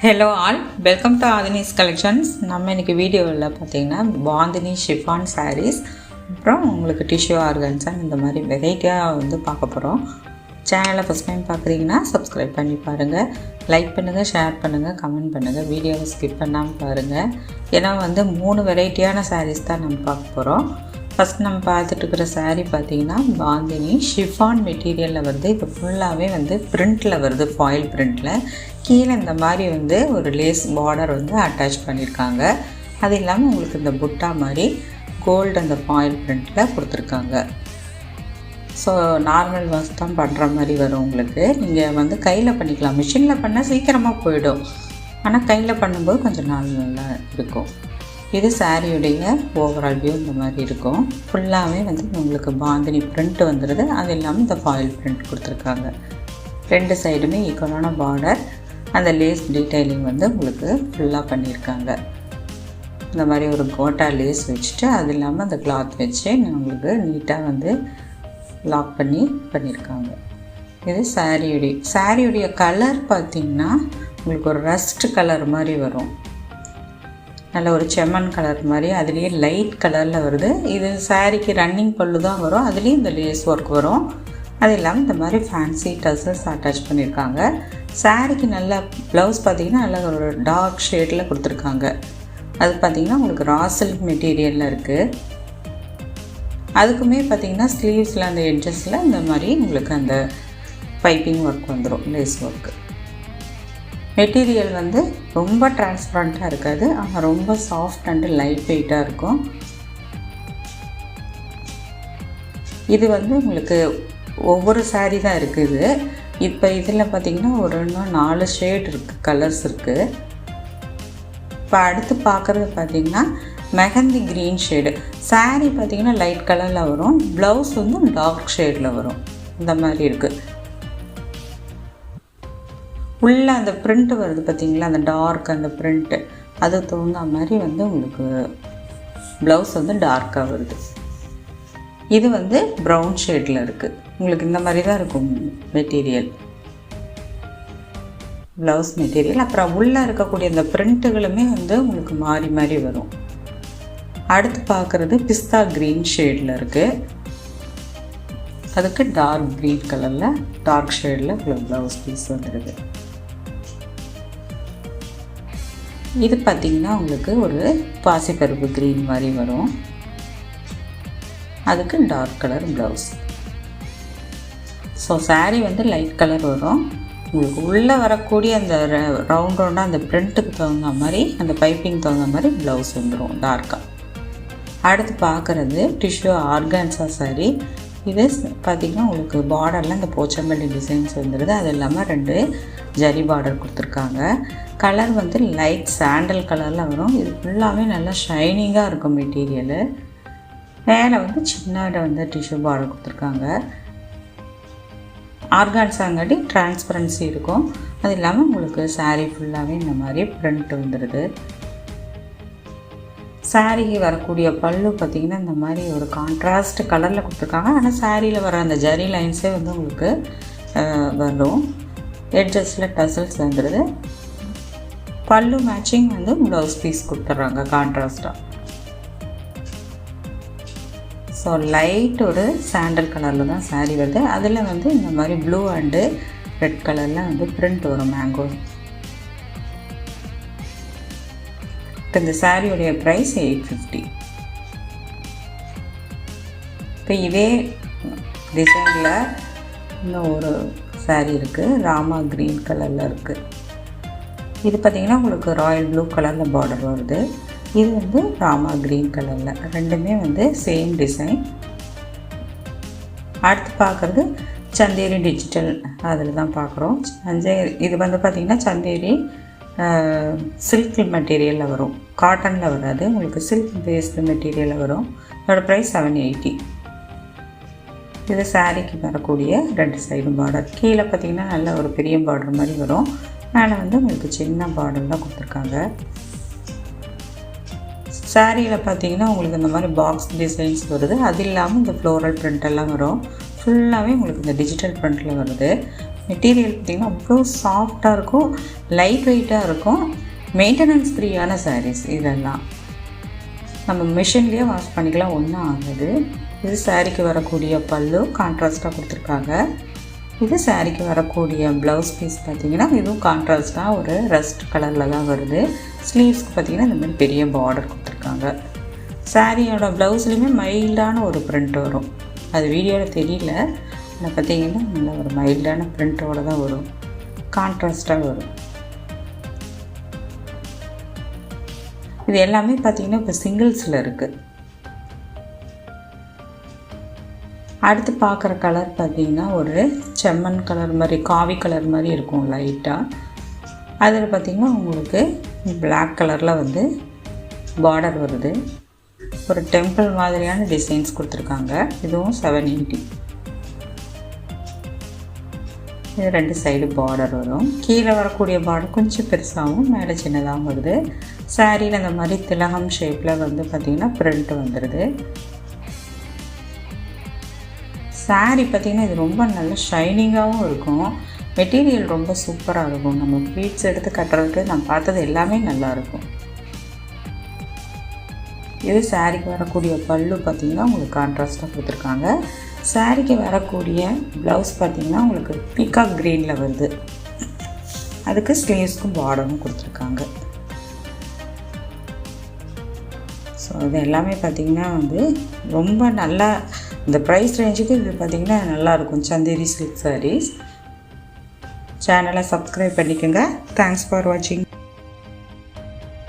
Hello all, welcome to Aadhini's collections. நம்ம இன்றைக்கி வீடியோவில் பார்த்தீங்கன்னா பாந்தினி ஷிஃபான் சாரீஸ், அப்புறம் உங்களுக்கு டிஷ்யூ ஆர்கன்ஸா இந்த மாதிரி வெரைட்டியாக பார்க்க போகிறோம். சேனலை ஃபஸ்ட் டைம் பார்க்குறீங்கன்னா சப்ஸ்கிரைப் பண்ணி பாருங்கள், லைக் பண்ணுங்கள், ஷேர் பண்ணுங்கள், கமெண்ட் பண்ணுங்கள், வீடியோவை ஸ்கிப் பண்ணாமல் பாருங்கள். ஏன்னா 3 வெரைட்டியான சாரீஸ் தான் நம்ம பார்க்க போகிறோம். ஃபஸ்ட் நம்ம பார்த்துட்டு இருக்கிற சாரீ பார்த்திங்கன்னா பாந்தினி ஷிஃபான் மெட்டீரியலில் வருது. இப்போ ஃபுல்லாகவே பிரிண்டில் வருது, ஃபாயில் பிரிண்டில். கீழே இந்த மாதிரி ஒரு லேஸ் பார்டர் அட்டாச் பண்ணியிருக்காங்க. அது இல்லாமல் உங்களுக்கு இந்த புட்டா மாதிரி கோல்டு அந்த ஃபாயில் பிரிண்டில் கொடுத்துருக்காங்க. ஸோ நார்மல் வாஷ் தான் பண்ணுற மாதிரி வரும். உங்களுக்கு நீங்கள் கையில் பண்ணிக்கலாம். மிஷினில் பண்ணால் சீக்கிரமாக போயிடும், ஆனால் கையில் பண்ணும்போது கொஞ்சம் நாள் நல்லா இருக்கும். இது சாரியுடைய ஓவரால் வியூ இந்த மாதிரி இருக்கும். ஃபுல்லாகவே உங்களுக்கு பாந்தினி பிரிண்ட் வந்துடுது. அது இல்லாமல் இந்த ஃபாயில் பிரிண்ட் கொடுத்துருக்காங்க. 2 சைடுமே ஈக்குவலான பார்டர், அந்த லேஸ் டீட்டெயிலிங் உங்களுக்கு ஃபுல்லாக பண்ணியிருக்காங்க. இந்த மாதிரி ஒரு கோட்டா லேஸ் வச்சுட்டு அது இல்லாமல் அந்த கிளாத் வச்சு உங்களுக்கு நீட்டாக லாக் பண்ணியிருக்காங்க. இது சாரியுடைய கலர் பார்த்திங்கன்னா உங்களுக்கு ஒரு ரஸ்ட் கலர் மாதிரி வரும். நல்ல ஒரு செம்மண் கலர் மாதிரி, அதுலேயே லைட் கலரில் வருது. இது சாரீக்கு ரன்னிங் பல்லு தான் வரும், அதுலேயும் இந்த லேஸ் ஒர்க் வரும். அது இல்லாமல் இந்த மாதிரி ஃபேன்சி டசல்ஸ் அட்டாச் பண்ணியிருக்காங்க. சாரீக்கு நல்ல ப்ளவுஸ் பார்த்திங்கன்னா நல்ல ஒரு டார்க் ஷேடில் கொடுத்துருக்காங்க. அது பார்த்திங்கன்னா உங்களுக்கு ரா சில்க் மெட்டீரியலில் இருக்குது. அதுக்குமே பார்த்திங்கன்னா ஸ்லீவ்ஸில் அந்த எட்ஜஸில் இந்த மாதிரி உங்களுக்கு அந்த பைப்பிங் ஒர்க் வந்துடும், லேஸ் ஒர்க்கு. மெட்டீரியல் ரொம்ப டிரான்ஸ்பரண்ட்டாக இருக்காது, ஆனால் ரொம்ப சாஃப்ட் அண்டு லைட் வெயிட்டாக இருக்கும். இது உங்களுக்கு ஒவ்வொரு சாரீ தான் இருக்குது. இப்போ இதில் பார்த்திங்கன்னா இன்னும் 4 ஷேட் இருக்குது, கலர்ஸ் இருக்குது. இப்போ அடுத்து பார்க்குறது பார்த்திங்கன்னா மெஹந்தி க்ரீன் ஷேடு. சாரீ பார்த்திங்கன்னா லைட் கலரில் வரும், ப்ளவுஸ் டார்க் ஷேடில் வரும். இந்த மாதிரி இருக்குது. உள்ளே அந்த பிரிண்ட்டு வருது பார்த்திங்களா, அந்த டார்க் அந்த பிரிண்ட்டு, அது தகுந்த மாதிரி உங்களுக்கு ப்ளவுஸ் டார்க்காக வருது. இது ப்ரௌன் ஷேடில் இருக்குது. உங்களுக்கு இந்த மாதிரி தான் இருக்கும் மெட்டீரியல், ப்ளவுஸ் மெட்டீரியல். அப்புறம் உள்ளே இருக்கக்கூடிய அந்த பிரிண்ட்டுகளுமே உங்களுக்கு மாறி மாறி வரும். அடுத்து பார்க்குறது பிஸ்தா க்ரீன் ஷேடில் இருக்குது. அதுக்கு டார்க் க்ரீன் கலரில் டார்க் ஷேடில் உங்களுக்கு ப்ளவுஸ் பீஸ் வந்துடுது. இது பார்த்திங்கன்னா உங்களுக்கு ஒரு பாசிப்பருப்பு க்ரீன் மாதிரி வரும். அதுக்கு dark colour blouse. So sari light colour வரும். உங்களுக்கு உள்ளே வரக்கூடிய அந்த ரவுண்டாக அந்த பிரிண்ட்டுக்கு தகுந்த மாதிரி, அந்த பைப்பிங் தகுந்த மாதிரி ப்ளவுஸ் வந்துடும் டார்க்காக. அடுத்து பார்க்குறது டிஷ்யூ ஆர்கான்ஸா சாரீ. இது பார்த்திங்கன்னா உங்களுக்கு பார்டரில் இந்த போச்சம்பள்ளி டிசைன்ஸ் வந்துடுது. அது இல்லாமல் 2 ஜரி பார்டர் கொடுத்துருக்காங்க. கலர் லைட் சாண்டல் கலரில் வரும். இது ஃபுல்லாகவே நல்லா ஷைனிங்காக இருக்கும் மெட்டீரியலு. மேலே சின்ன டிஷ்யூ பார்டர் கொடுத்துருக்காங்க. ஆர்கான்ஸாங்காட்டி டிரான்ஸ்பரன்சி இருக்கும். அது இல்லாமல் உங்களுக்கு சாரீ ஃபுல்லாகவே இந்த மாதிரி பிரிண்ட் வந்துடுது. சாரீக்கு வரக்கூடிய பல்லு பார்த்திங்கன்னா இந்த மாதிரி ஒரு கான்ட்ராஸ்ட் கலரில் கொடுத்துருக்காங்க. ஆனால் சாரியில் வர அந்த ஜரி லைன்ஸே உங்களுக்கு வரும். எட்ஜஸில் டசல்ஸ் வந்துடுது. பல்லு மேட்சிங் ப்ளவுஸ் பீஸ் கொடுத்துட்றாங்க கான்ட்ராஸ்டாக. ஸோ லைட் ஒரு சாண்டல் கலரில் தான் சாரீ வருது. அதில் இந்த மாதிரி ப்ளூ அண்டு ரெட் கலரில் பிரிண்ட் வரும், மேங்கோ. இந்த சாரியுடைய ப்ரைஸ் 850. இப்போ இதே டிசைனில் இன்னும் ஒரு சாரீ இருக்குது, ராமா க்ரீன் கலரில் இருக்குது. இது பார்த்திங்கன்னா உங்களுக்கு ராயல் ப்ளூ கலரில் பார்டர் வருது. இது ராமா க்ரீன் கலரில், ரெண்டுமே சேம் டிசைன். அடுத்து பார்க்குறது சந்தேரி டிஜிட்டல், அதில் தான் பார்க்குறோம். இது பார்த்திங்கன்னா சந்தேரி சில்க் மெட்டீரியலில் வரும், காட்டனில் வராது. உங்களுக்கு சில்க் பேஸ்டு மெட்டீரியலில் வரும். இதோட ப்ரைஸ் 780. இது சாரீக்கு வரக்கூடிய 2 சைடும் பார்டர். கீழே பார்த்திங்கன்னா நல்ல ஒரு பெரிய பார்டர் மாதிரி வரும். மேலே உங்களுக்கு சின்ன பார்டர் தான் கொடுத்துருக்காங்க. சாரியில் பார்த்திங்கன்னா உங்களுக்கு இந்த மாதிரி பாக்ஸ் டிசைன்ஸ் வருது. அது இல்லாமல் இந்த ஃப்ளோரல் பிரிண்டெல்லாம் வரும். ஃபுல்லாகவே உங்களுக்கு இந்த டிஜிட்டல் பிரிண்டில் வருது. மெட்டீரியல் பார்த்திங்கன்னா அவ்வளோ சாஃப்டாக இருக்கும், லைட் வெயிட்டாக இருக்கும், மெயின்டெனன்ஸ் ஃப்ரீயான சாரீஸ். இதெல்லாம் நம்ம மிஷின்லேயே வாஷ் பண்ணிக்கலாம், ஒன்றும் ஆகாது. இது சாரீக்கு வரக்கூடிய பல்லு கான்ட்ராஸ்ட்டாக கொடுத்துருக்காங்க. இது சாரீக்கு வரக்கூடிய ப்ளவுஸ் பீஸ் பார்த்திங்கன்னா இதுவும் கான்ட்ராஸ்ட்டாக ஒரு ரஸ்ட் கலரில் தான் வருது. ஸ்லீவ்ஸ்க்கு பார்த்திங்கன்னா இந்த மாதிரி பெரிய பார்டர் கொடுத்துருக்காங்க. சாரியோட ப்ளவுஸ்லேயுமே மைல்டான ஒரு ப்ரிண்ட் வரும், அது வீடியோவில் தெரியல. ஆனால் பார்த்திங்கன்னா நல்ல ஒரு மைல்டான ப்ரிண்ட்டோடு தான் வரும், கான்ட்ராஸ்ட்டாக வரும். இது எல்லாமே பார்த்திங்கன்னா இப்போ சிங்கிள்ஸில் இருக்குது. அடுத்து பார்க்குற கலர் பார்த்திங்கன்னா ஒரு செம்மண் கலர் மாதிரி, காவி கலர் மாதிரி இருக்கும் லைட்டாக. அதில் பார்த்திங்கன்னா உங்களுக்கு பிளாக் கலரில் வந்து பார்டர் வருது. ஒரு டெம்பிள் மாதிரியான டிசைன்ஸ் கொடுத்துருக்காங்க. இதுவும் 780. இது 2 சைடு பார்டர் வரும். கீழே வரக்கூடிய பார்டர் கொஞ்சம் பெருசாகவும் மேலே சின்னதாகவும் வருது. சாரியில் அந்த மாதிரி திலகம் ஷேப்பில் வந்து பார்த்திங்கன்னா பிரிண்ட் வந்துடுது. சாரீ பார்த்திங்கன்னா இது ரொம்ப நல்ல ஷைனிங்காகவும் இருக்கும், மெட்டீரியல் ரொம்ப சூப்பராக இருக்கும். நம்ம ப்ளீட்ஸ் எடுத்து கட்டுறதுக்கு நான் பார்த்தது எல்லாமே நல்லாயிருக்கும். இது சாரீக்கு வரக்கூடிய பல்லு பார்த்திங்கன்னா உங்களுக்கு கான்ட்ராஸ்ட்டாக கொடுத்துருக்காங்க. சாரீக்கு வரக்கூடிய ப்ளவுஸ் பார்த்திங்கன்னா உங்களுக்கு பீகாக் க்ரீனில் வருது. அதுக்கு ஸ்லீவ்ஸ்க்கும் பார்டரும் கொடுத்துருக்காங்க. ஸோ இது எல்லாமே பார்த்திங்கன்னா வந்து ரொம்ப நல்லா, இந்த ப்ரைஸ் ரேஞ்சுக்கு இது பார்த்திங்கன்னா நல்லாயிருக்கும். சந்தேரி சில்க் சாரீஸ். சேனலை சப்ஸ்கிரைப் பண்ணிக்கோங்க. தேங்க்ஸ் ஃபார் வாட்சிங்.